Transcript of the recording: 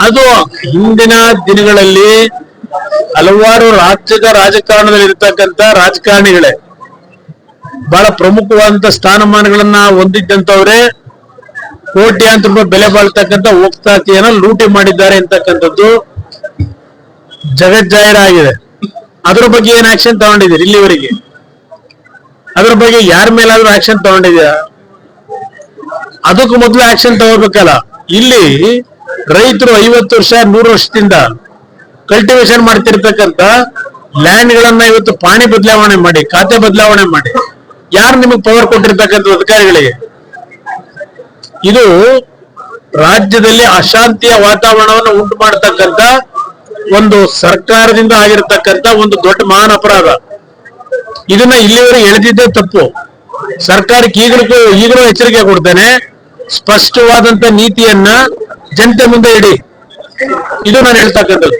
ಅದು ಹಿಂದಿನ ದಿನಗಳಲ್ಲಿ ಹಲವಾರು ರಾಜ್ಯದ ರಾಜಕಾರಣದಲ್ಲಿ ಇರ್ತಕ್ಕಂಥ ರಾಜಕಾರಣಿಗಳೇ ಬಹಳ ಪ್ರಮುಖವಾದಂತ ಸ್ಥಾನಮಾನಗಳನ್ನ ಹೊಂದಿದ್ದಂತವ್ರೆ ಕೋಟ್ಯಾಂತರ ರೂಪಾಯಿ ಬೆಲೆ ಬಾಳ್ತಕ್ಕಂಥ ಹೋಗ್ತಾತಿಯನ್ನ ಲೂಟಿ ಮಾಡಿದ್ದಾರೆ ಅಂತಕ್ಕಂಥದ್ದು ಜಗಜ್ಜಾಹೀರಾಗಿದೆ. ಅದ್ರ ಬಗ್ಗೆ ಏನ್ ಆಕ್ಷನ್ ತಗೊಂಡಿದ್ದೀರಿ ಇಲ್ಲಿವರೆಗೆ? ಅದ್ರ ಬಗ್ಗೆ ಯಾರ ಮೇಲಾದ್ರೂ ಆಕ್ಷನ್ ತಗೊಂಡಿದ್ಯಾ? ಅದಕ್ಕೂ ಮೊದಲು ಆಕ್ಷನ್ ತಗೋಬೇಕಲ್ಲ. ಇಲ್ಲಿ ರೈತರು 50 ವರ್ಷ 100 ವರ್ಷದಿಂದ ಕಲ್ಟಿವೇಶನ್ ಮಾಡ್ತಿರ್ತಕ್ಕಂಥ ಲ್ಯಾಂಡ್ ಗಳನ್ನ ಇವತ್ತು ಪಾಣಿ ಬದಲಾವಣೆ ಮಾಡಿ, ಖಾತೆ ಬದಲಾವಣೆ ಮಾಡಿ, ಯಾರು ನಿಮಗೆ ಪವರ್ ಕೊಟ್ಟಿರ್ತಕ್ಕಂಥ ಅಧಿಕಾರಿಗಳಿಗೆ? ಇದು ರಾಜ್ಯದಲ್ಲಿ ಅಶಾಂತಿಯ ವಾತಾವರಣವನ್ನು ಉಂಟು ಮಾಡತಕ್ಕಂತ ಒಂದು ಸರ್ಕಾರದಿಂದ ಆಗಿರತಕ್ಕಂತ ಒಂದು ದೊಡ್ಡ ಮಹಾನ್ ಅಪರಾಧ. ಇದನ್ನ ಇಲ್ಲಿವರೆಗೆ ಎಳೆದಿದ್ದೇ ತಪ್ಪು. ಸರ್ಕಾರಕ್ಕೆ ಈಗಲೂ ಎಚ್ಚರಿಕೆ ಕೊಡ್ತೇನೆ, ಸ್ಪಷ್ಟವಾದಂತ ನೀತಿಯನ್ನ ಜನತೆ ಮುಂದೆ ಇಡಿ. ಇದು ನಾನು ಹೇಳ್ತಕ್ಕಂಥದ್ದು.